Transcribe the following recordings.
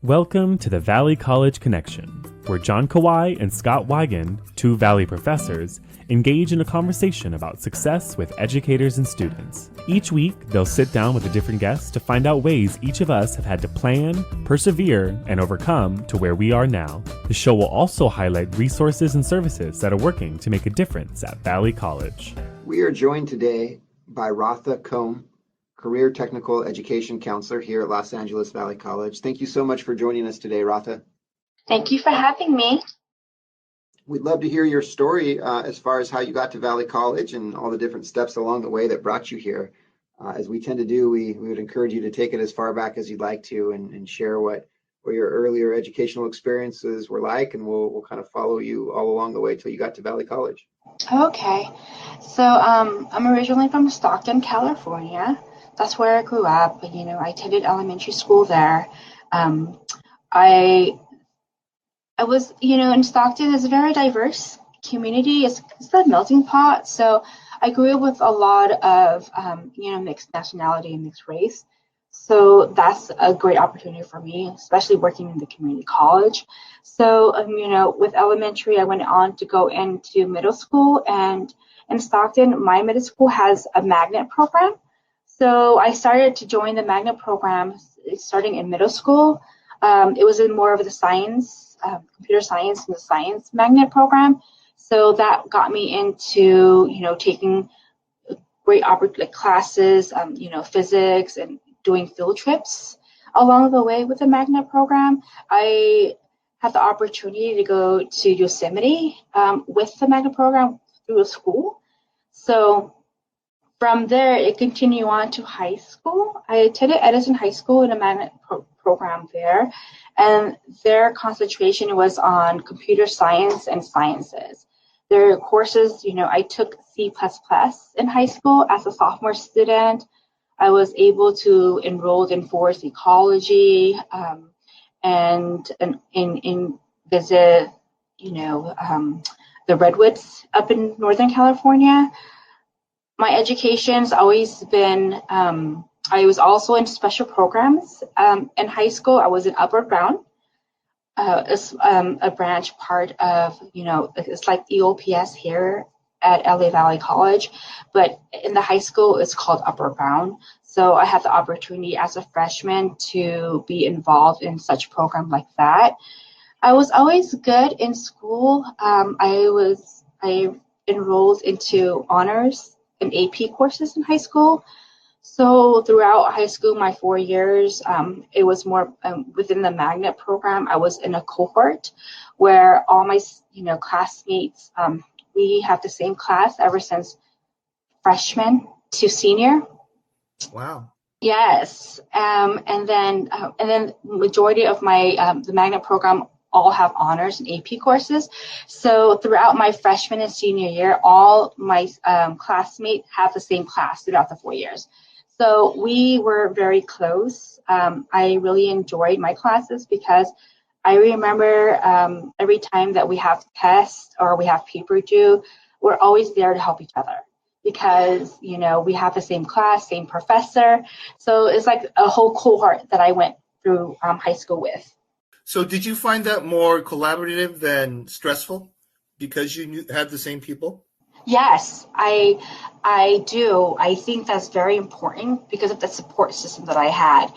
Welcome to the Valley College Connection, where John Kawai and Scott Wigan, two Valley professors, engage in a conversation about success with educators and students. Each week, they'll sit down with a different guest to find out ways each of us have had to plan, persevere, and overcome to where we are now. The show will also highlight resources and services that are working to make a difference at Valley College. We are joined today by Ratha Koam, Career Technical Education Counselor here at Los Angeles Valley College. Thank you so much for joining us today, Ratha. Thank you for having me. We'd love to hear your story as far as how you got to Valley College and all the different steps along the way that brought you here. As we tend to do, we would encourage you to take it as far back as you'd like to and share what your earlier educational experiences were like, and we'll kind of follow you all along the way till you got to Valley College. Okay. So I'm originally from Stockton, California. That's where I grew up. I attended elementary school there. I was, in Stockton is a very diverse community. It's a melting pot. So I grew up with a lot of, mixed nationality and mixed race. So that's a great opportunity for me, especially working in the community college. So, with elementary, I went on to go into middle school. And in Stockton, my middle school has a magnet program. So I started to join the magnet program starting in middle school. It was in more of the science, computer science and the science magnet program. So that got me into, taking great classes, physics and doing field trips along the way with the magnet program. I had the opportunity to go to Yosemite with the magnet program through a school. So from there, it continued on to high school. I attended Edison High School in a magnet program there, and their concentration was on computer science and sciences. Their courses, I took C++ in high school as a sophomore student. I was able to enroll in forest ecology and in visit, the redwoods up in Northern California. My education's always been, I was also in special programs. In high school, I was in Upward Bound. It's a branch part of, it's like EOPS here at LA Valley College, but in the high school, it's called Upward Bound. So I had the opportunity as a freshman to be involved in such program like that. I was always good in school. I enrolled into honors and AP courses in high school. So throughout high school, my 4 years, it was more within the magnet program. I was in a cohort where all my, classmates, we have the same class ever since freshman to senior. Wow. Yes. And then majority of my, the magnet program all have honors and AP courses. So throughout my freshman and senior year, all my classmates have the same class throughout the 4 years. So we were very close. I really enjoyed my classes because I remember every time that we have tests or we have paper due, we're always there to help each other because, we have the same class, same professor. So it's like a whole cohort that I went through high school with. So did you find that more collaborative than stressful because you had the same people? Yes, I do. I think that's very important because of the support system that I had.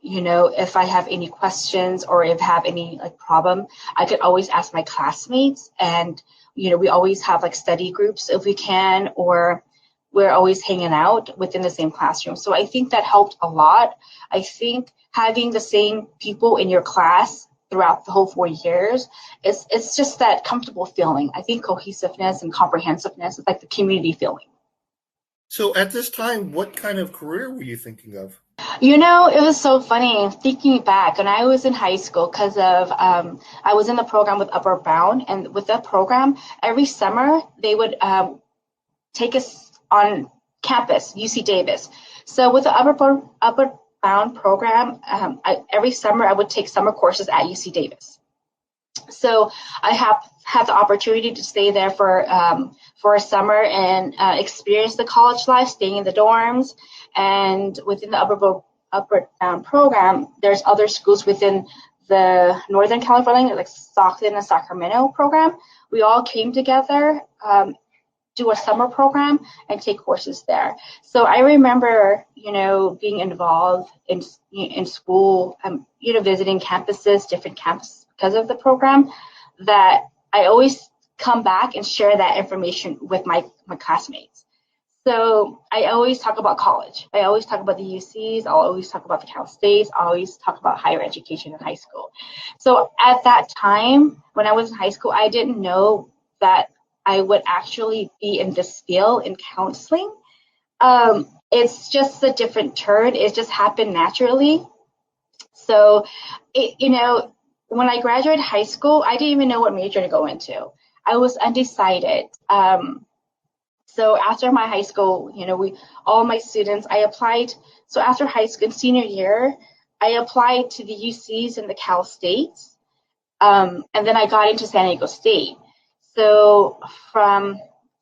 If I have any questions or if I have any problem, I could always ask my classmates. And, we always have study groups if we can, or we're always hanging out within the same classroom. So I think that helped a lot. I think having the same people in your class throughout the whole 4 years, it's just that comfortable feeling. I think cohesiveness and comprehensiveness is like the community feeling. So at this time, what kind of career were you thinking of? It was so funny thinking back when I was in high school because of I was in the program with Upward Bound, and with that program, every summer they would take us on campus, UC Davis. So with the Upward Bound program, every summer I would take summer courses at UC Davis. So I have had the opportunity to stay there for a summer and experience the college life, staying in the dorms. And within the up or down program, there's other schools within the Northern California, like Stockton and Sacramento program. We all came together, do a summer program and take courses there. So I remember, being involved in school, visiting campuses, different campuses because of the program, that I always come back and share that information with my classmates. So I always talk about college. I always talk about the UCs. I'll always talk about the Cal States. I always talk about higher education in high school. So at that time, when I was in high school, I didn't know that I would actually be in this field in counseling. It's just a different turn. It just happened naturally. So, when I graduated high school, I didn't even know what major to go into. I was undecided. So after my high school, all my students, I applied. So after high school, senior year, I applied to the UCs and the Cal States. And then I got into San Diego State. So from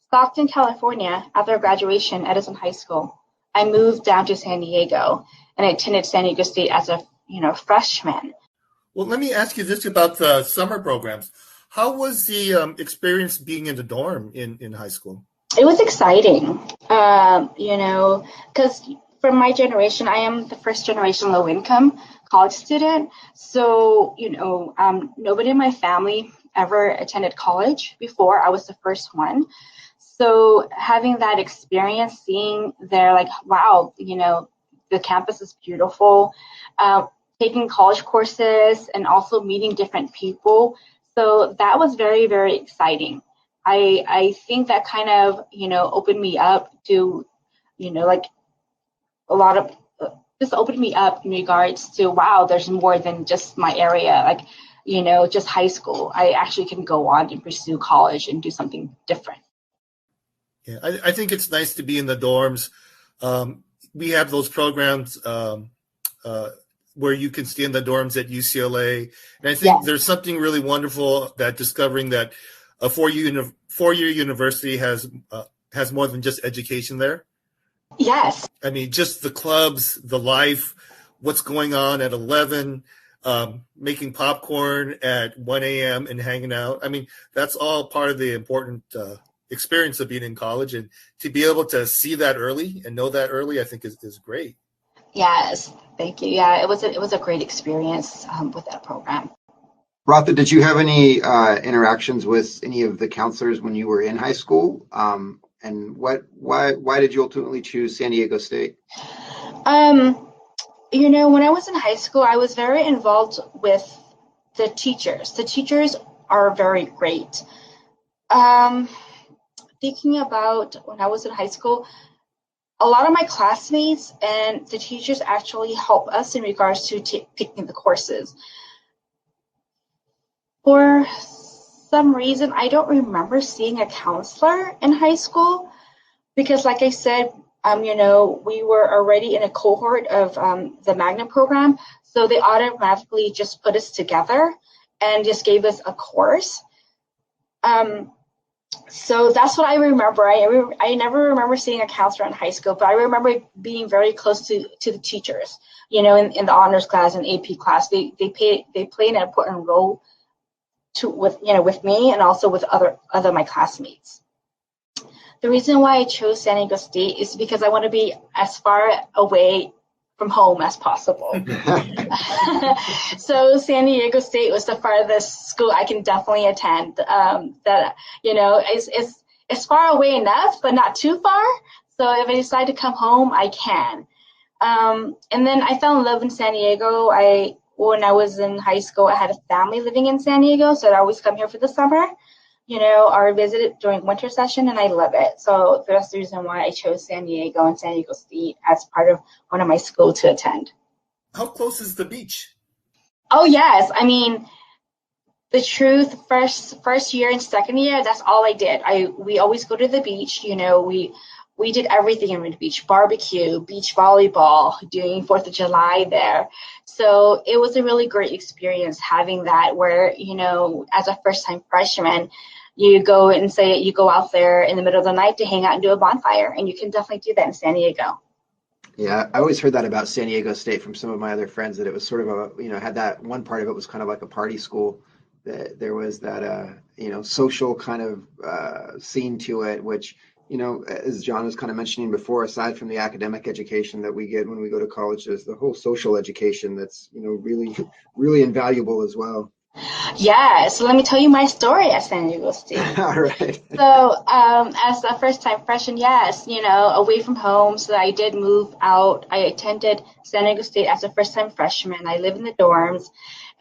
Stockton, California, after graduation, Edison High School, I moved down to San Diego and I attended San Diego State as a freshman. Well, let me ask you this about the summer programs. How was the experience being in the dorm in high school? It was exciting, because from my generation, I am the first generation low income college student. So, nobody in my family ever attended college before. I was the first one. So having that experience, seeing there, like, wow, the campus is beautiful, taking college courses and also meeting different people. So that was very, very exciting. I think that kind of, opened me up to, like a lot of, just opened me up in regards to, wow, there's more than just my area, like, just high school. I actually can go on and pursue college and do something different. Yeah, I think it's nice to be in the dorms. We have those programs where you can stay in the dorms at UCLA. And I think there's something really wonderful that discovering that a four-year university has more than just education there. Yes. I mean, just the clubs, the life, what's going on at 11, making popcorn at 1 a.m. and hanging out. I mean, that's all part of the important experience of being in college. And to be able to see that early and know that early, I think is great. Yes. Thank you. Yeah, it was a great experience with that program. Ratha, did you have any interactions with any of the counselors when you were in high school? And why did you ultimately choose San Diego State? When I was in high school, I was very involved with the teachers. The teachers are very great. Thinking about when I was in high school, a lot of my classmates and the teachers actually help us in regards to picking the courses. For some reason, I don't remember seeing a counselor in high school because, like I said, we were already in a cohort of the Magna program, so they automatically just put us together and just gave us a course. So that's what I remember. I never remember seeing a counselor in high school, but I remember being very close to the teachers. In the honors class and AP class, they play an important role with me and also with other my classmates. The reason why I chose San Diego State is because I want to be as far away from home as possible. So San Diego State was the farthest school I can definitely attend. That it's far away enough, but not too far. So if I decide to come home, I can. And then I fell in love in San Diego. When I was in high school, I had a family living in San Diego, so I'd always come here for the summer, or visit it during winter session, and I love it. So that's the reason why I chose San Diego and San Diego State as part of one of my schools to attend. How close is the beach? Oh, yes. I mean, the truth, first year and second year, that's all I did. We always go to the beach. We did everything in the beach: barbecue, beach volleyball, doing 4th of July there. So it was a really great experience having that where, as a first-time freshman, you go out there in the middle of the night to hang out and do a bonfire. And you can definitely do that in San Diego. Yeah, I always heard that about San Diego State from some of my other friends, that it was sort of had that one part of it was kind of like a party school. That there was that, social kind of scene to it, which, as John was kind of mentioning before, aside from the academic education that we get when we go to college, there's the whole social education that's, really, really invaluable as well. Yeah, so let me tell you my story at San Diego State. All right. So, as a first-time freshman, yes, away from home. So I did move out. I attended San Diego State as a first-time freshman. I live in the dorms,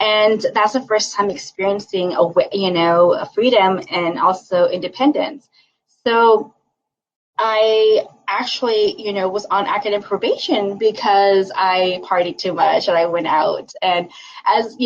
and that's the first time experiencing a freedom and also independence. So I actually, was on academic probation because I partied too much and I went out. And as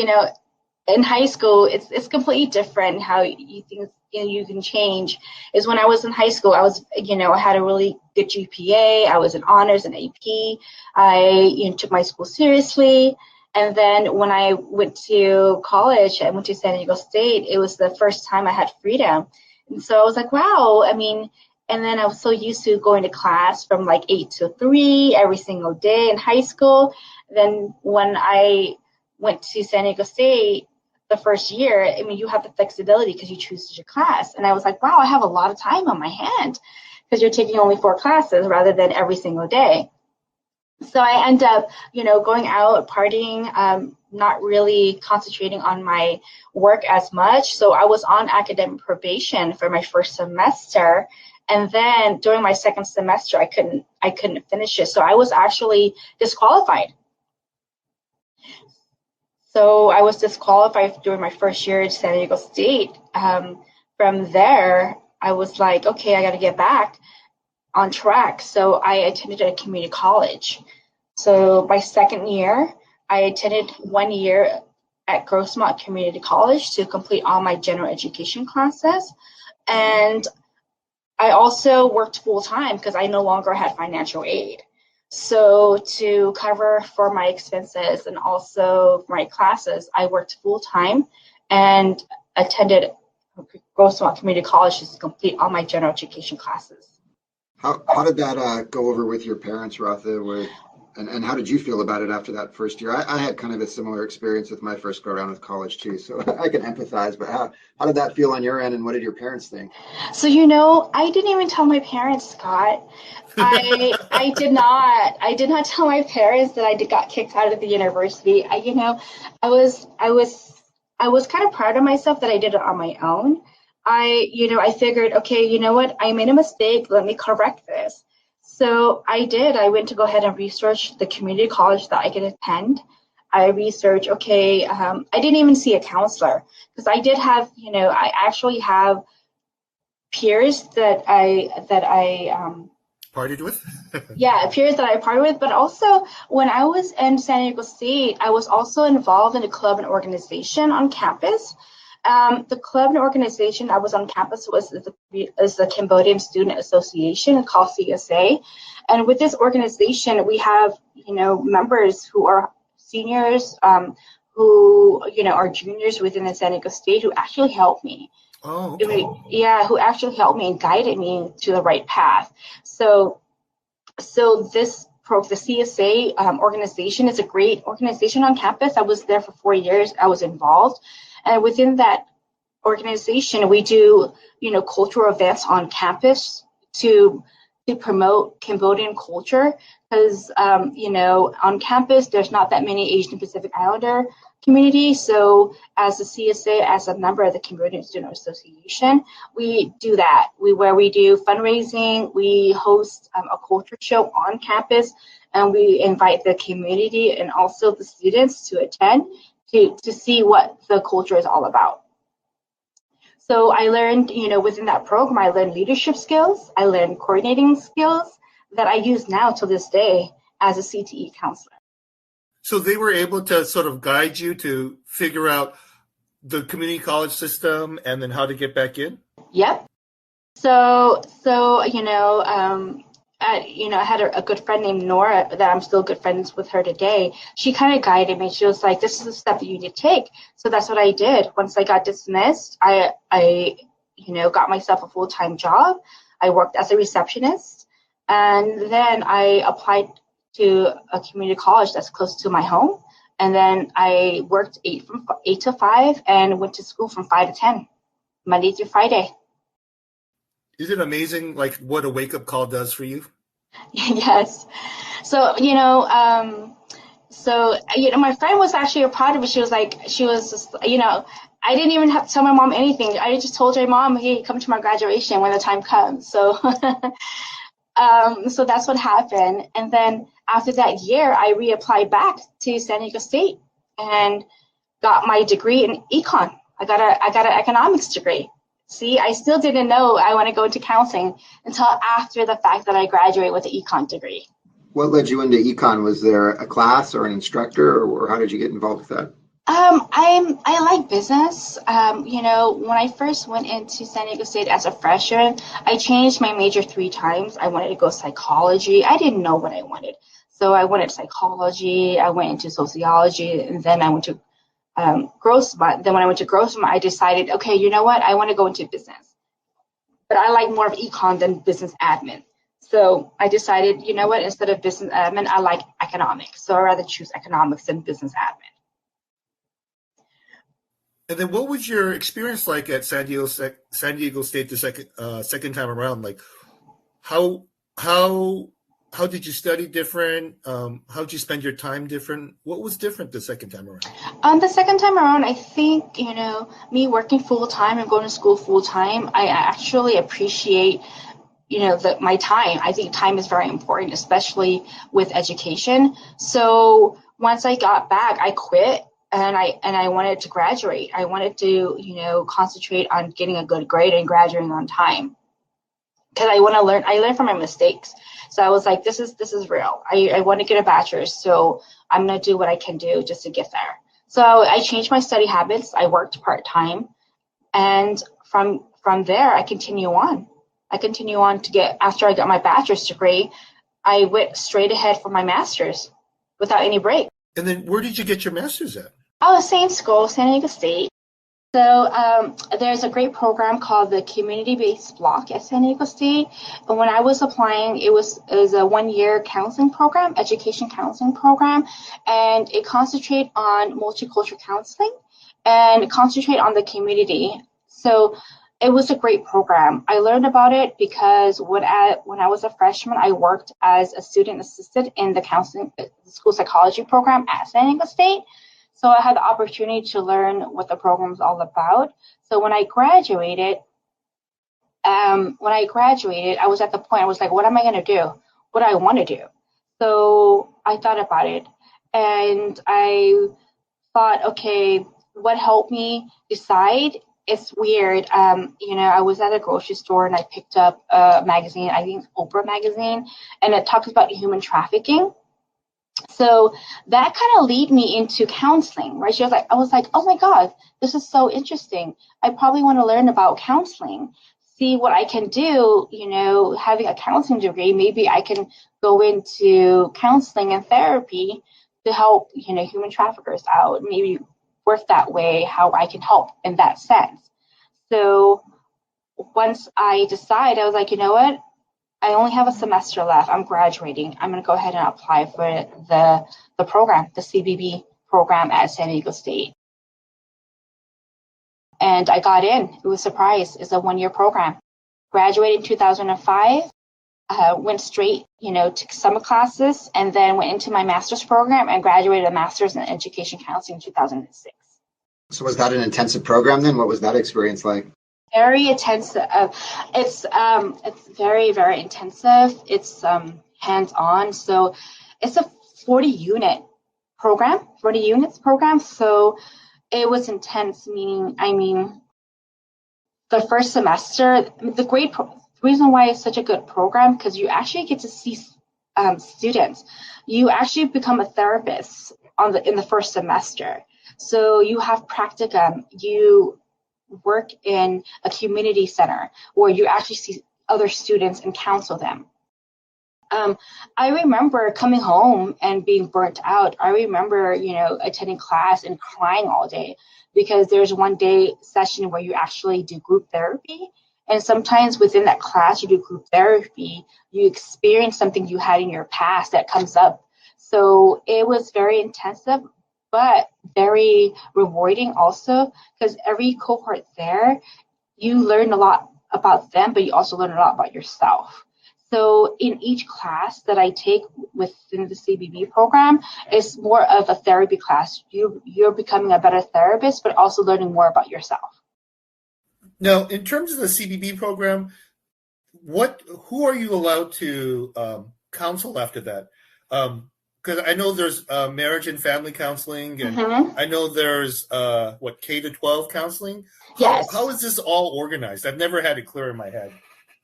in high school, it's completely different how you think you can change. Is when I was in high school, I was I had a really good GPA. I was in honors and AP. I took my school seriously. And then when I went to college, I went to San Diego State. It was the first time I had freedom, and so I was like, wow. I mean, and then I was so used to going to class from like 8 to 3 every single day in high school. Then when I went to San Diego State the first year, I mean, you have the flexibility because you choose your class. And I was like, wow, I have a lot of time on my hand because you're taking only 4 classes rather than every single day. So I end up, going out, partying, not really concentrating on my work as much. So I was on academic probation for my first semester. And then during my second semester, I couldn't finish it. So I was actually disqualified. So I was disqualified during my first year at San Diego State. From there, I was like, okay, I got to get back on track. So I attended a community college. So my second year, I attended 1 year at Grossmont Community College to complete all my general education classes. And I also worked full time because I no longer had financial aid. So to cover for my expenses and also for my classes, I worked full time and attended Grossmont Community College to complete all my general education classes. How did that go over with your parents, Ratha? And how did you feel about it after that first year? I had kind of a similar experience with my first go around with college too, so I can empathize. But how did that feel on your end, and what did your parents think? So I didn't even tell my parents, Scott. I did not tell my parents that I got kicked out of the university. I was kind of proud of myself that I did it on my own. I figured, okay, you know what? I made a mistake. Let me correct this. So I did. I went to go ahead and research the community college that I could attend. I researched, okay, I didn't even see a counselor because I did have, I actually have peers that I partied with? Yeah, peers that I partied with. But also when I was in San Diego State, I was also involved in a club and organization on campus. The club and organization I was on campus is the Cambodian Student Association called CSA. And with this organization, we have, members who are seniors, who, are juniors within the San Diego State who actually helped me. Oh, okay. Yeah, who actually helped me and guided me to the right path. So the CSA organization is a great organization on campus. I was there for 4 years. I was involved. And within that organization, we do, cultural events on campus to promote Cambodian culture because, on campus, there's not that many Asian Pacific Islander community. So as a CSA, as a member of the Cambodian Student Association, we do that. Where we do fundraising, we host a culture show on campus, and we invite the community and also the students to attend to see what the culture is all about. So I learned, within that program, I learned leadership skills, I learned coordinating skills that I use now to this day as a CTE counselor. So they were able to sort of guide you to figure out the community college system and then how to get back in? Yep. So I had a good friend named Nora that I'm still good friends with her today. She kind of guided me. She was like, this is the step that you need to take. So that's what I did. Once I got dismissed, I got myself a full-time job. I worked as a receptionist. And then I applied to a community college that's close to my home. And then I worked 8 to 5 and went to school from 5 to 10, Monday through Friday. Is it amazing, like, what a wake-up call does for you? Yes. So, my friend was actually proud of it. She was just, I didn't even have to tell my mom anything. I just told her, Mom, hey, come to my graduation when the time comes. So, so that's what happened. And then after that year, I reapplied back to San Diego State and got my degree in econ. I got an economics degree. See, I still didn't know I want to go into counseling until after the fact that I graduated with an econ degree. What led you into econ? Was there a class or an instructor, or how did you get involved with that? I like business. When I first went into San Diego State as a freshman, I changed my major 3 times. I wanted to go psychology. I didn't know what I wanted. So I wanted psychology, I went into sociology, and then I went to Grossmont. Then when I went to Grossmont, I decided, okay, you know what? I want to go into business. But I like more of econ than business admin. So I decided, you know what? Instead of business admin, I like economics. So I'd rather choose economics than business admin. And then what was your experience like at San Diego State the second time around? Like, how did you study different? How did you spend your time different? What was different the second time around? The second time around, I think, me working full time and going to school full time, I actually appreciate, my time. I think time is very important, especially with education. So once I got back, I quit. And I wanted to graduate. I wanted to, concentrate on getting a good grade and graduating on time. Because I want to learn. I learned from my mistakes. So I was like, this is real. I want to get a bachelor's, so I'm going to do what I can do just to get there. So I changed my study habits. I worked part-time. And from there, I continue on. To get, after I got my bachelor's degree, I went straight ahead for my master's without any break. And then where did you get your master's at? Oh, same school, San Diego State. So there's a great program called the Community-Based Block at San Diego State. And when I was applying, it was a 1-year counseling program, education counseling program, and it concentrated on multicultural counseling and concentrate on the community. So it was a great program. I learned about it because when I was a freshman, I worked as a student assistant in the school psychology program at San Diego State. So I had the opportunity to learn what the program is all about. So when I graduated, I was at the point, I was like, what am I going to do? What do I want to do? So I thought about it, and I thought, okay, what helped me decide? It's weird. I was at a grocery store and I picked up a magazine, I think Oprah magazine, and it talks about human trafficking. So that kind of lead me into counseling, right? I was like, oh my God, this is so interesting. I probably want to learn about counseling, see what I can do, having a counseling degree, maybe I can go into counseling and therapy to help, human traffickers out, maybe work that way, how I can help in that sense. So once I decided, I was like, you know what? I only have a semester left. I'm graduating. I'm going to go ahead and apply for the program, the CBB program at San Diego State. And I got in. It was a surprise. It's a 1-year program. Graduated in 2005. Went straight, took summer classes, and then went into my master's program and graduated a master's in education counseling in 2006. So was that an intensive program then? What was that experience like? Very intensive. It's very, very intensive. It's hands-on. So it's a 40-unit program, 40 units program. So it was intense, meaning the first semester, the reason why it's such a good program, because you actually get to see students. You actually become a therapist in the first semester. So you have practicum. You work in a community center where you actually see other students and counsel them. I remember coming home and being burnt out. I remember, attending class and crying all day because there's one day session where you actually do group therapy. And sometimes within that class you do group therapy, you experience something you had in your past that comes up So it was very intensive, but very rewarding also, because every cohort there, you learn a lot about them, but you also learn a lot about yourself. So in each class that I take within the CBB program, it's more of a therapy class. You're becoming a better therapist, but also learning more about yourself. Now, in terms of the CBB program, who are you allowed to counsel after that? Because I know there's marriage and family counseling, and I know there's K to 12 counseling. Yes. How is this all organized? I've never had it clear in my head.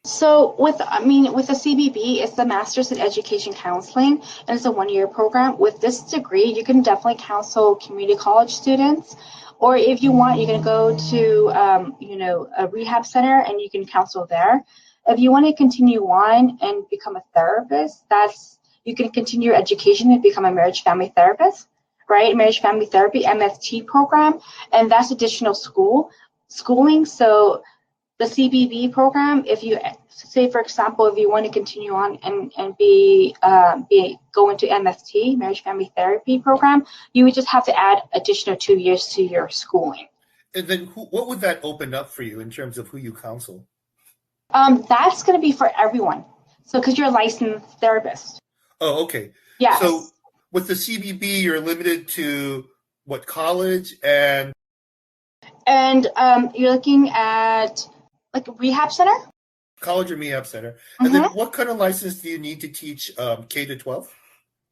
So with the CBB, it's the Master's in Education Counseling, and it's a 1-year program. With this degree, you can definitely counsel community college students, or if you want, you can go to a rehab center and you can counsel there. If you want to continue on and become a therapist, you can continue your education and become a marriage family therapist, right? Marriage family therapy MFT program, and that's additional schooling. So the CBB program, if you say, for example, if you want to continue on and go into MFT, marriage family therapy program, you would just have to add additional 2 years to your schooling. And then what would that open up for you in terms of who you counsel? That's going to be for everyone. So because you're a licensed therapist. Oh, okay. Yes. So with the CBB, you're limited to what college and you're looking at like a rehab center? College or rehab center. And then what kind of license do you need to teach K to 12?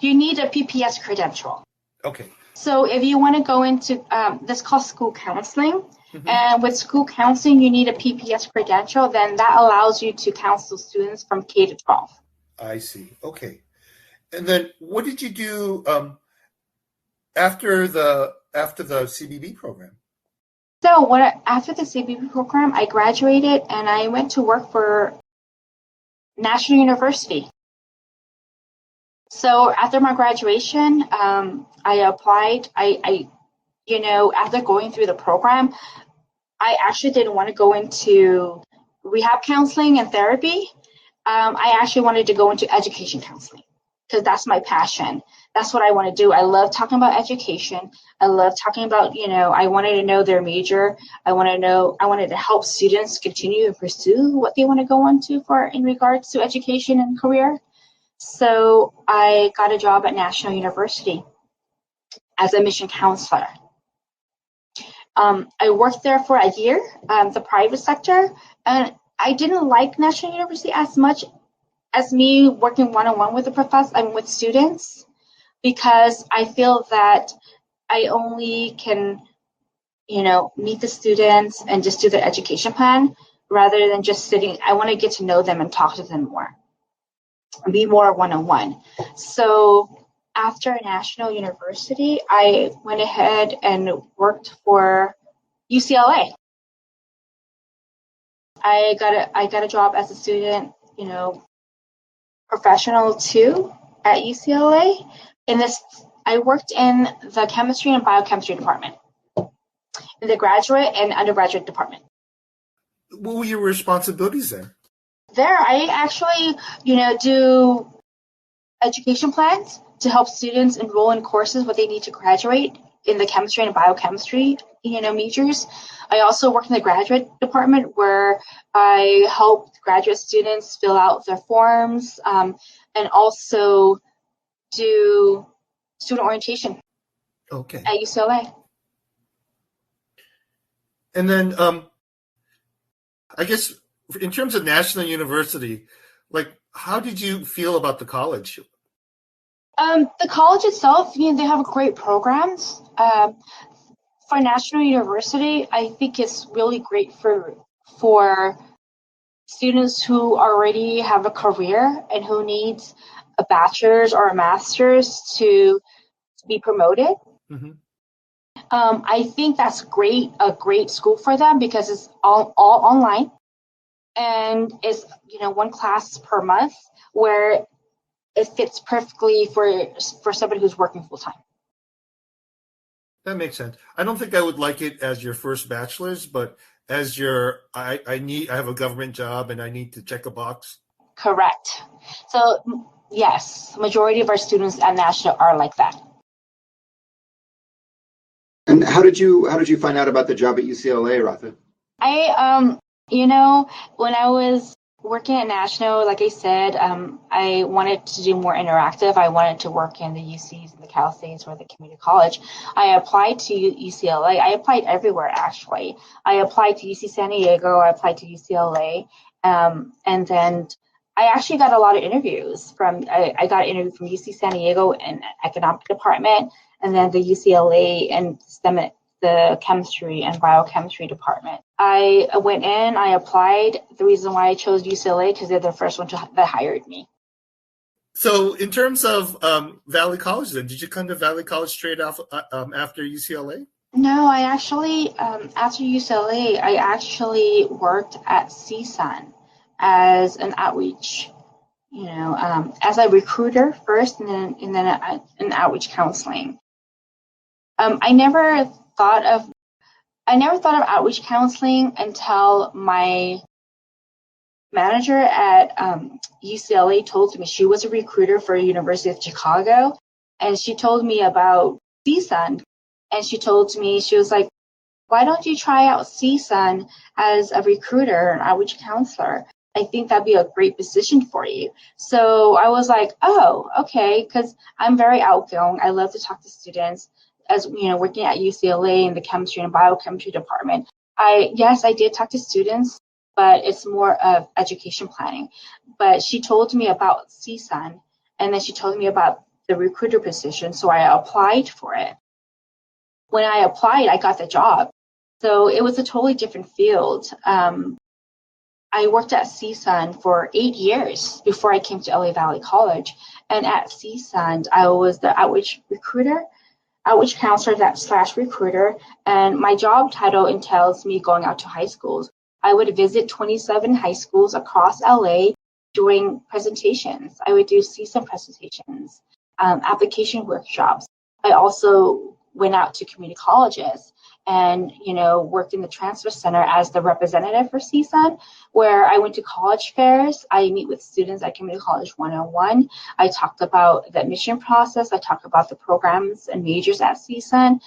You need a PPS credential. Okay. So if you want to go into this called school counseling, and with school counseling, you need a PPS credential, then that allows you to counsel students from K to 12. I see. Okay. And then what did you do after the CBB program? So after the CBB program, I graduated and I went to work for National University. So after my graduation, I applied. After going through the program, I actually didn't want to go into rehab counseling and therapy. I actually wanted to go into education counseling because that's my passion. That's what I want to do. I love talking about education. I love talking about, I wanted to know their major. I wanted to help students continue to pursue what they want to go on to in regards to education and career. So I got a job at National University as a mission counselor. I worked there for a year, the private sector, and I didn't like National University as much as me working one-on-one with with students, because I feel that I only can, meet the students and just do their education plan rather than just sitting. I want to get to know them and talk to them more, and be more one-on-one. So after National University, I went ahead and worked for UCLA. I got a job as a student, professional too at UCLA. I worked in the chemistry and biochemistry department, in the graduate and undergraduate department. What were your responsibilities there? There, I actually, do education plans to help students enroll in courses what they need to graduate in the chemistry and biochemistry, majors. I also work in the graduate department where I help graduate students fill out their forms and also do student orientation at UCLA. And then I guess in terms of National University, how did you feel about the college? The college itself, they have great programs. For National University, I think it's really great for students who already have a career and who needs a bachelor's or a master's to be promoted. I think that's a great school for them because it's all online, and it's one class per month where it fits perfectly for somebody who's working full time. That makes sense. I don't think I would like it as your first bachelor's, but as I have a government job and I need to check a box. Correct. So Yes, majority of our students at National are like that. And how did you find out about the job at UCLA, Ratha? When I was working at National, like I said, I wanted to do more interactive. I wanted to work in the UCs and the Cal States or the community college. I applied to UCLA. I applied everywhere, actually. I applied to UC San Diego. I applied to UCLA. And then I actually got a lot of interviews I got an interview from UC San Diego in economic department, and then the UCLA and the chemistry and biochemistry department. I went in, I applied. The reason why I chose UCLA, because they're the first one that hired me. So in terms of Valley College, then, did you come to Valley College straight off after UCLA? No, I actually, after UCLA, I actually worked at CSUN as an outreach, as a recruiter first, and then in outreach counseling. I never thought of outreach counseling until my manager at UCLA told me. She was a recruiter for University of Chicago, and she told me about CSUN, and she was like, why don't you try out CSUN as a recruiter and outreach counselor? I think that'd be a great position for you. So I was like, oh, okay, because I'm very outgoing. I love to talk to students. As working at UCLA in the chemistry and biochemistry department, I did talk to students, but it's more of education planning. But she told me about CSUN, and then she told me about the recruiter position, so I applied for it. When I applied, I got the job. So it was a totally different field. I worked at CSUN for 8 years before I came to LA Valley College, and at CSUN, I was the outreach counselor / recruiter, and my job title entails me going out to high schools. I would visit 27 high schools across LA doing presentations. I would do CSUN presentations, application workshops. I also went out to community colleges and worked in the transfer center as the representative for CSUN, where I went to college fairs. I meet with students at community college one-on-one. I talked about the admission process. I talked about the programs and majors at CSUN,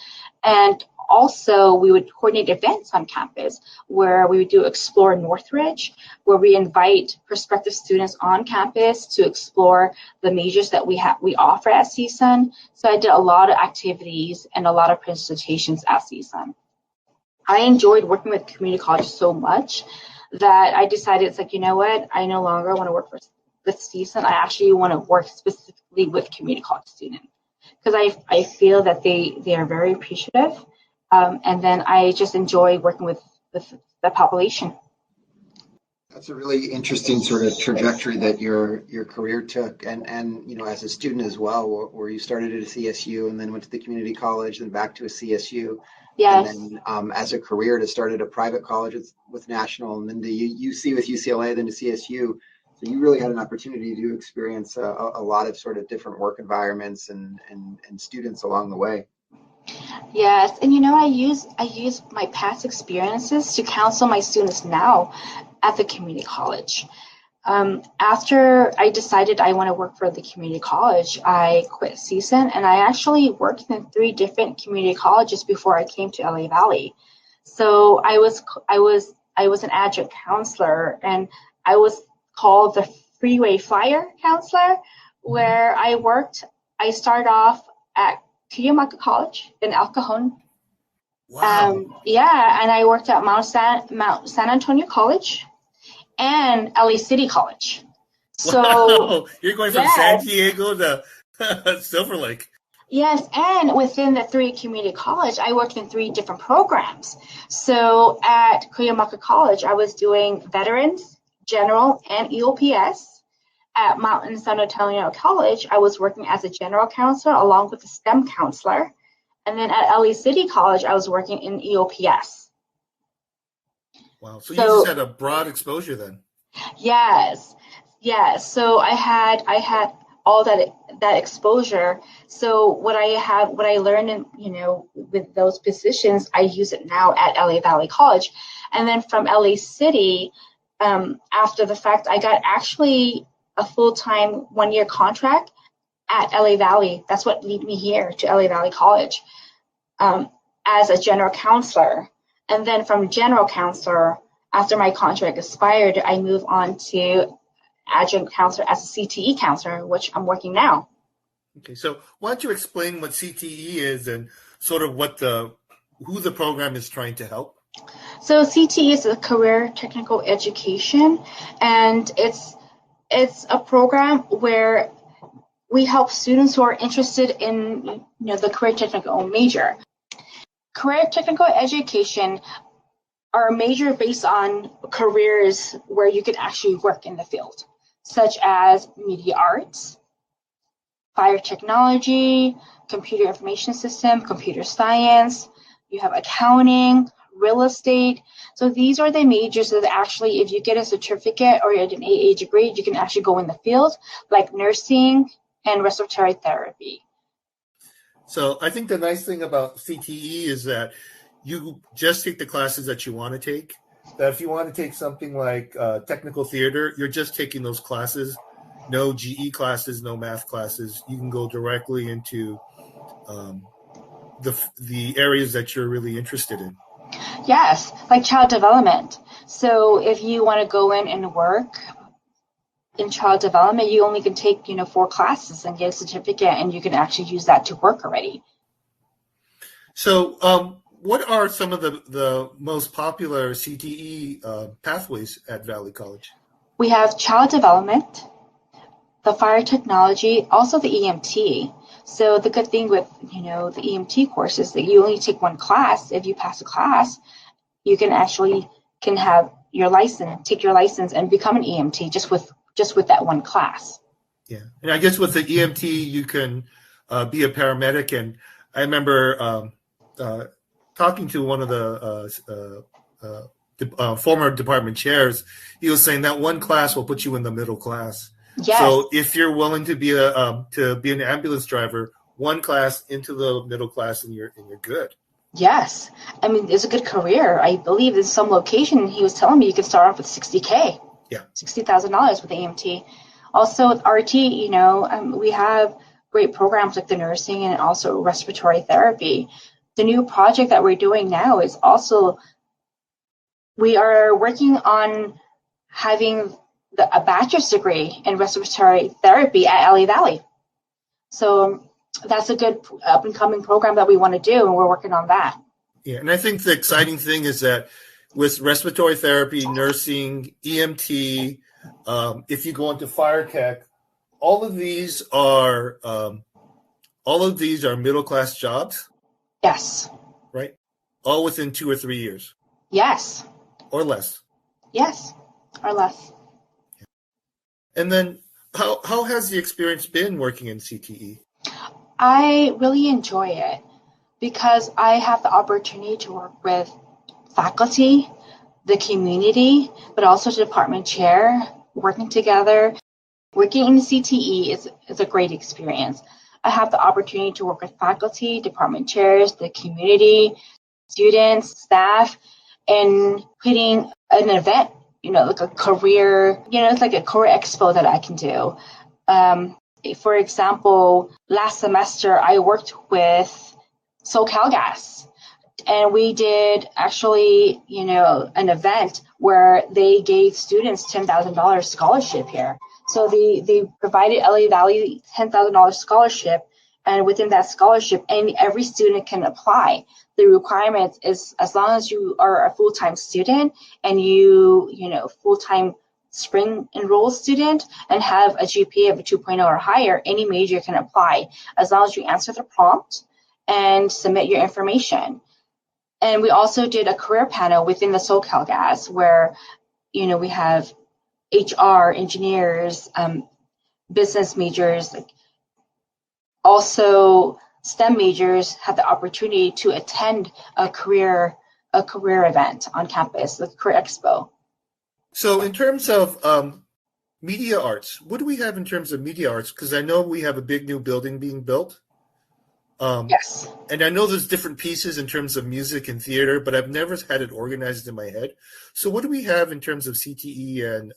and also we would coordinate events on campus where we would do Explore Northridge, where we invite prospective students on campus to explore the majors that we offer at CSUN. So I did a lot of activities and a lot of presentations at CSUN. I enjoyed working with community college so much that I decided, it's like, you know what, I no longer want to work with CSUN. I actually want to work specifically with community college students, because I feel that they are very appreciative. And then I just enjoy working with the population. That's a really interesting sort of trajectory that your career took, and as a student as well, where you started at a CSU and then went to the community college, then back to a CSU. Yes. And then as a career to start at a private college with National, and then to UC with UCLA, then to CSU. So you really had an opportunity to experience a lot of sort of different work environments and students along the way. Yes, and I use my past experiences to counsel my students now at the community college. After I decided I want to work for the community college, I quit CSUN, and I actually worked in 3 different community colleges before I came to LA Valley. So I was an adjunct counselor, and I was called the freeway flyer counselor, where I started off at Koam College in El Cajon. Wow. And I worked at Mount San Antonio College and LA City College. So wow. You're going from San Diego to Silver Lake. Yes, and within the 3 community college, I worked in 3 different programs. So at Koam College, I was doing veterans, general, and EOPS. At Mount San Antonio College, I was working as a general counselor along with a STEM counselor. And then at LA City College, I was working in EOPS. Wow. So you just had a broad exposure then. Yes. So I had all that exposure. So what I learned in, with those positions, I use it now at LA Valley College. And then from LA City, after the fact, I got actually a full-time 1-year contract at LA Valley. That's what led me here to LA Valley College as a general counselor. And then from general counselor, after my contract expired, I moved on to adjunct counselor as a CTE counselor, which I'm working now. Okay, so why don't you explain what CTE is and sort of who the program is trying to help? So CTE is a career technical education, and it's a program where we help students who are interested in the career technical major. Career technical education are a major based on careers where you can actually work in the field, such as media arts, fire technology, computer information system, computer science, you have accounting, real estate. So these are the majors that actually, if you get a certificate or an AA degree, you can actually go in the field, like nursing and respiratory therapy. So I think the nice thing about CTE is that you just take the classes that you want to take. That if you want to take something like technical theater, you're just taking those classes. No GE classes, no math classes. You can go directly into the areas that you're really interested in. Yes, like child development. So if you want to go in and work in child development, you only can take 4 classes and get a certificate, and you can actually use that to work already. So what are some of the most popular CTE pathways at Valley College? We have child development, the fire technology, also the EMT. So the good thing with the EMT course is that you only take 1 class. If you pass a class, you can have your license, take your license, and become an EMT just with that 1 class. Yeah, and I guess with the EMT you can be a paramedic. And I remember talking to one of the former department chairs. He was saying that 1 class will put you in the middle class. Yes. So if you're willing to be an ambulance driver, 1 class into the middle class, and you're good. Yes, I mean it's a good career. I believe in some location he was telling me you could start off with $60,000. Yeah, $60,000 with AMT. Also with RT, we have great programs like the nursing and also respiratory therapy. The new project that we're doing now is also we are working on having a bachelor's degree in respiratory therapy at LA Valley. So that's a good up-and-coming program that we want to do, and we're working on that. Yeah, and I think the exciting thing is that with respiratory therapy, nursing, EMT, if you go into fire tech, all of these are middle-class jobs. Yes. Right? All within 2 or 3 years. Yes. Or less. Yes, or less. And then how has the experience been working in CTE? I really enjoy it because I have the opportunity to work with faculty, the community, but also the department chair, working together. Working in CTE is a great experience. I have the opportunity to work with faculty, department chairs, the community, students, staff, and putting an event, like a career, it's like a career expo that I can do. For example, last semester I worked with SoCalGas, and we did actually, an event where they gave students $10,000 scholarship here. So they provided LA Valley $10,000 scholarship, and within that scholarship, every student can apply. The requirement is as long as you are a full-time student and you full-time spring enrolled student and have a GPA of a 2.0 or higher, any major can apply as long as you answer the prompt and submit your information. And we also did a career panel within the SoCalGas where, we have HR, engineers, business majors, also STEM majors have the opportunity to attend a career event on campus, the Career Expo. So in terms of media arts, what do we have in terms of media arts? Because I know we have a big new building being built. Yes. And I know there's different pieces in terms of music and theater, but I've never had it organized in my head. So what do we have in terms of CTE and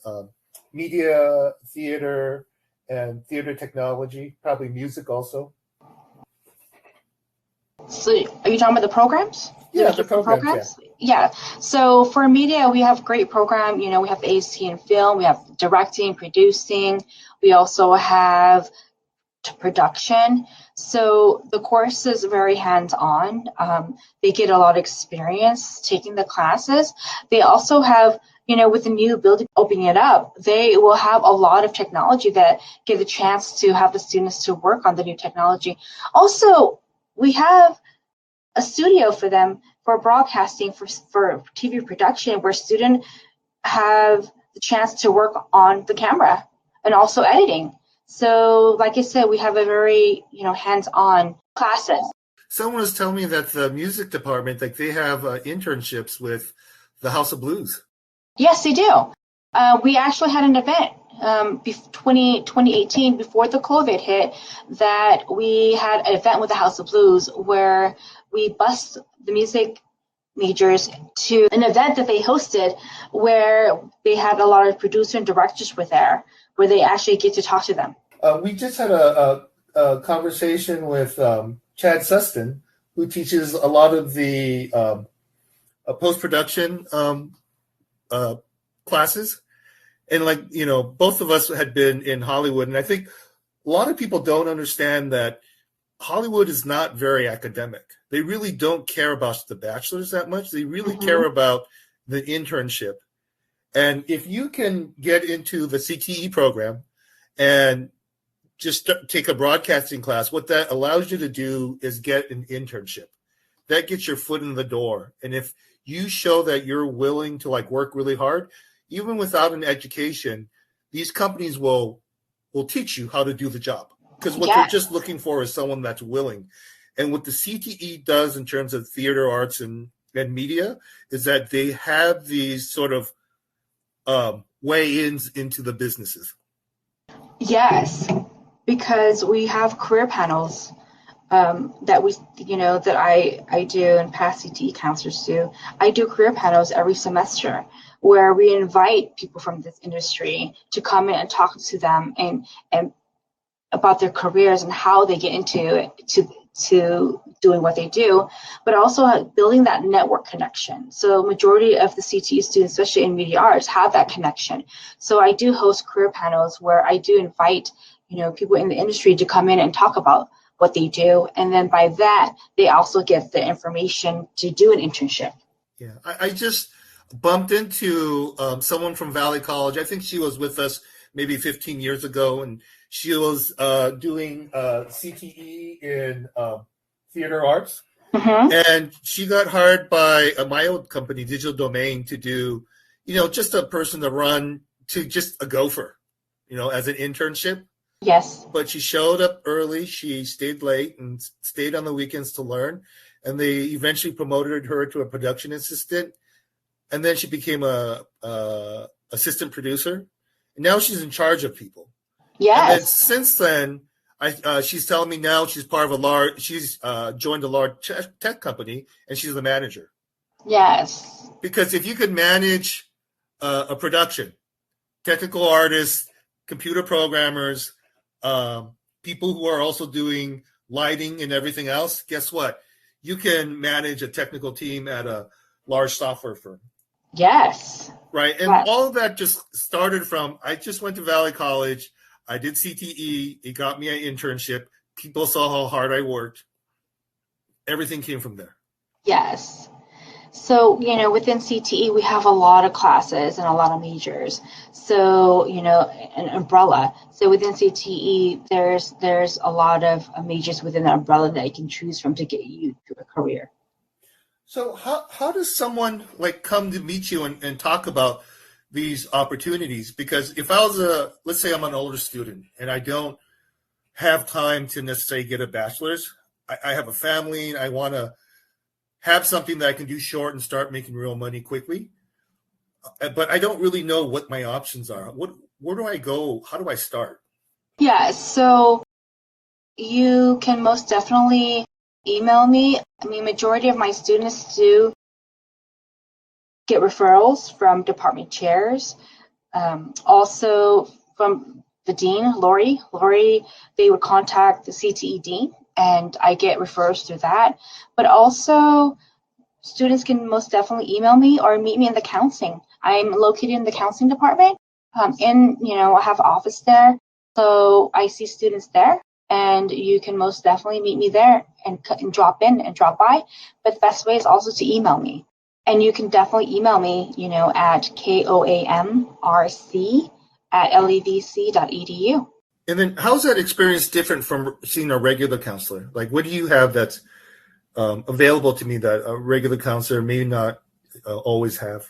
media, theater, and theater technology, probably music also. So are you talking about the programs? Yeah, the programs. Yeah. So for media, we have great program. You know, we have AC and film. We have directing, producing. We also have production. So the course is very hands-on. They get a lot of experience taking the classes. They also have, you know, with the new building opening it up, they will have a lot of technology that give the chance to have the students to work on the new technology. Also, we have a studio for them for broadcasting, for TV production, where students have the chance to work on the camera and also editing. So, like I said, we have a very, you know, hands-on classes. Someone was telling me that the music department, like they have internships with the House of Blues. Yes, they do. We actually had an event 2018, before the COVID hit, that we had an event with the House of Blues where we bused the music majors to an event that they hosted where they had a lot of producers and directors were there, where they actually get to talk to them. We just had a conversation with Chad Sustin, who teaches a lot of the post-production classes. And like, you know, both of us had been in Hollywood. And I think a lot of people don't understand that Hollywood is not very academic. They really don't care about the bachelor's that much. They really care about the internship. And if you can get into the CTE program and just take a broadcasting class, what that allows you to do is get an internship. That gets your foot in the door. And if you show that you're willing to like work really hard, even without an education, these companies will teach you how to do the job. Because what they're just looking for is someone that's willing. And what the CTE does in terms of theater arts and media is that they have these sort of way-ins into the businesses. Yes, because we have career panels that we, you know, that I do and past CTE counselors do. I do career panels every semester where we invite people from this industry to come in and talk to them and about their careers and how they get into to doing what they do, but also building that network connection. So majority of the CTE students, especially in media arts, have that connection. So I do host career panels where I do invite, you know, people in the industry to come in and talk about what they do. And then by that, they also get the information to do an internship. Yeah, I just bumped into someone from Valley College. I think she was with us maybe 15 years ago, and she was doing CTE in theater arts. And she got hired by my old company, Digital Domain, to do, you know, just a person to run, to just a gopher, you know, as an internship. Yes. But she showed up early. She stayed late and stayed on the weekends to learn. And they eventually promoted her to a production assistant. And then she became a assistant producer. And now she's in charge of people. Yes. And then since then, she's telling me now she's part of she's joined a large tech company, and she's the manager. Yes. Because if you could manage a production, technical artists, computer programmers, people who are also doing lighting and everything else, guess what? You can manage a technical team at a large software firm. Yes. Right. And all of that just started from, I just went to Valley College. I did CTE. It got me an internship. People saw how hard I worked. Everything came from there. Yes. So, you know, within CTE, we have a lot of classes and a lot of majors. So, you know, an umbrella. So within CTE, there's a lot of majors within the umbrella that you can choose from to get you to a career. So how does someone like come to meet you and talk about these opportunities? Because if I was let's say I'm an older student and I don't have time to necessarily get a bachelor's, I have a family and I want to have something that I can do short and start making real money quickly. But I don't really know what my options are. Where do I go? How do I start? Yeah, so you can most definitely email me. I mean, majority of my students do get referrals from department chairs. Also from the dean, Lori, they would contact the CTE dean, and I get referrals through that. But also, students can most definitely email me or meet me in the counseling. I'm located in the counseling department. I have an office there, so I see students there, and you can most definitely meet me there and drop in and drop by. But the best way is also to email me. And you can definitely email me, at koamrc@levc.edu. And then how's that experience different from seeing a regular counselor? Like, what do you have that's available to me that a regular counselor may not always have?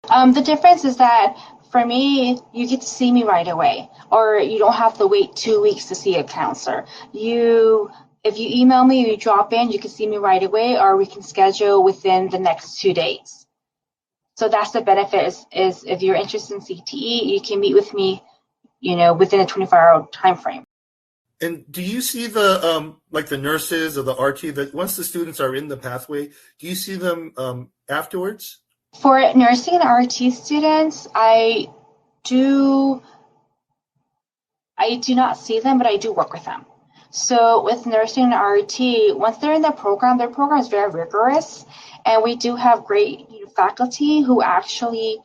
The difference is that for me, you get to see me right away, or you don't have to wait 2 weeks to see a counselor. If you email me, you drop in, you can see me right away, or we can schedule within the next 2 days. So that's the benefit is if you're interested in CTE, you can meet with me, within a 24-hour time frame. And do you see the the nurses or the RT that once the students are in the pathway, do you see them afterwards? For nursing and RT students, I do not see them, but I do work with them. So with nursing and RT, once they're in their program is very rigorous, and we do have great faculty who actually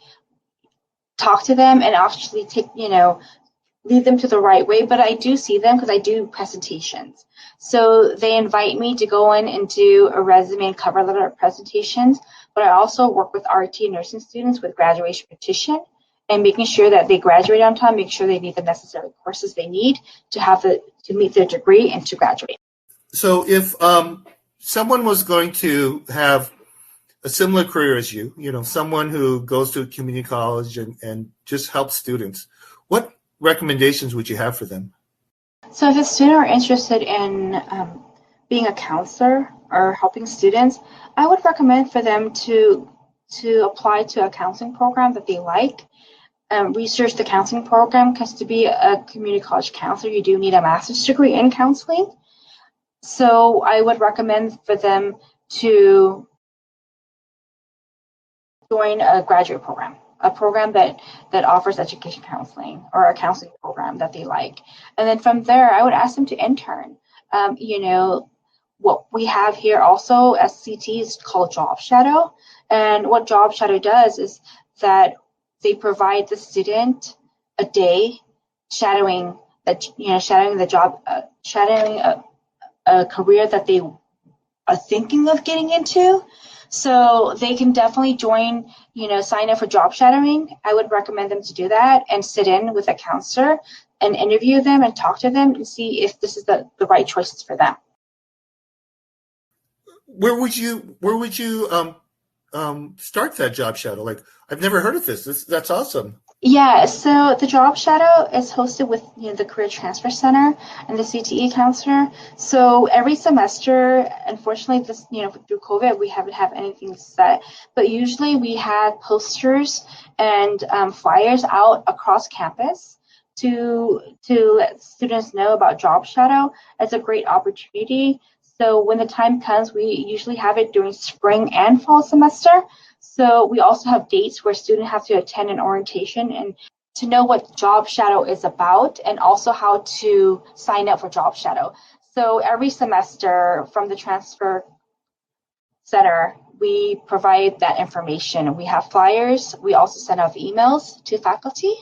talk to them and actually take, lead them to the right way. But I do see them because I do presentations. So they invite me to go in and do a resume and cover letter presentations, but I also work with RT nursing students with graduation petition and making sure that they graduate on time, make sure they need the necessary courses they need to meet their degree and to graduate. So if someone was going to have a similar career as you, someone who goes to a community college and just helps students, what recommendations would you have for them? So if a student are interested in being a counselor or helping students, I would recommend for them to apply to a counseling program that they like. Research the counseling program, because to be a community college counselor, you do need a master's degree in counseling. So I would recommend for them to join a graduate program, a program that offers education counseling, or a counseling program that they like. And then from there, I would ask them to intern. What we have here also as CT is called Job Shadow. And what Job Shadow does is that they provide the student a day shadowing a career that they are thinking of getting into. So they can definitely join, sign up for job shadowing. I would recommend them to do that and sit in with a counselor and interview them and talk to them and see if this is the right choices for them. Where would you start that job shadow? Like, I've never heard of this. That's awesome. Yeah, so the Job Shadow is hosted with the Career Transfer Center and the CTE counselor. So every semester, unfortunately, this through COVID, we haven't had anything set. But usually, we have posters and flyers out across campus to let students know about Job Shadow. It's a great opportunity. So when the time comes, we usually have it during spring and fall semester. So we also have dates where students have to attend an orientation and to know what Job Shadow is about, and also how to sign up for Job Shadow. So every semester from the Transfer Center, we provide that information. We have flyers. We also send out emails to faculty,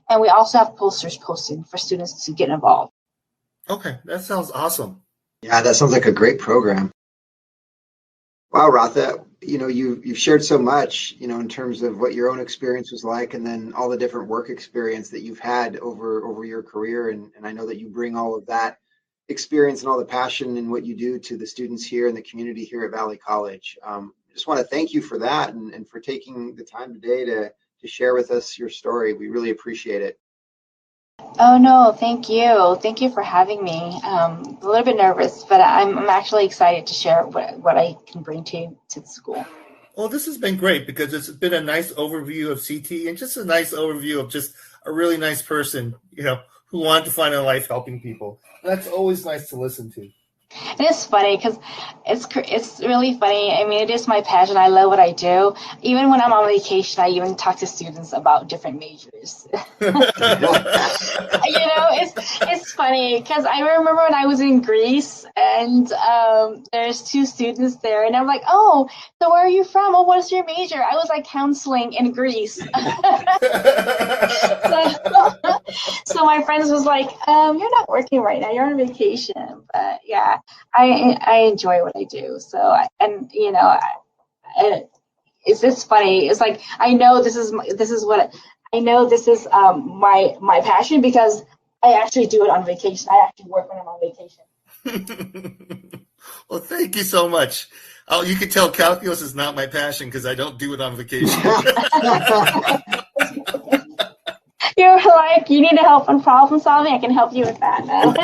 and we also have posters posted for students to get involved. Okay, that sounds awesome. Yeah, that sounds like a great program. Wow, Ratha, you've shared so much, in terms of what your own experience was like, and then all the different work experience that you've had over your career. And I know that you bring all of that experience and all the passion in what you do to the students here and the community here at Valley College. I just want to thank you for that and for taking the time today to share with us your story. We really appreciate it. Oh, no, thank you. Thank you for having me. A little bit nervous, but I'm actually excited to share what I can bring to the school. Well, this has been great because it's been a nice overview of CT and just a nice overview of just a really nice person, who wanted to find a life helping people. That's always nice to listen to. It is funny because it's really funny. I mean, it is my passion. I love what I do. Even when I'm on vacation, I even talk to students about different majors. It's funny because I remember when I was in Greece and there's two students there, and I'm like, oh, so where are you from? Oh, what is your major? I was like counseling in Greece. So my friends was like, you're not working right now. You're on vacation. But yeah, I enjoy what I do. So it's just funny. It's like I know this is my passion because I actually do it on vacation. I actually work when I'm on vacation. Well, thank you so much. Oh, you can tell calculus is not my passion because I don't do it on vacation. You're like, you need help on problem solving? I can help you with that now.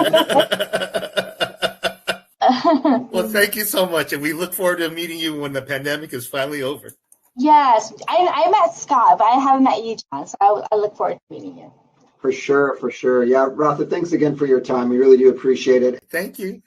Well, thank you so much. And we look forward to meeting you when the pandemic is finally over. Yes. I met Scott, but I haven't met you, John. So I look forward to meeting you. For sure. Yeah, Ratha, thanks again for your time. We really do appreciate it. Thank you.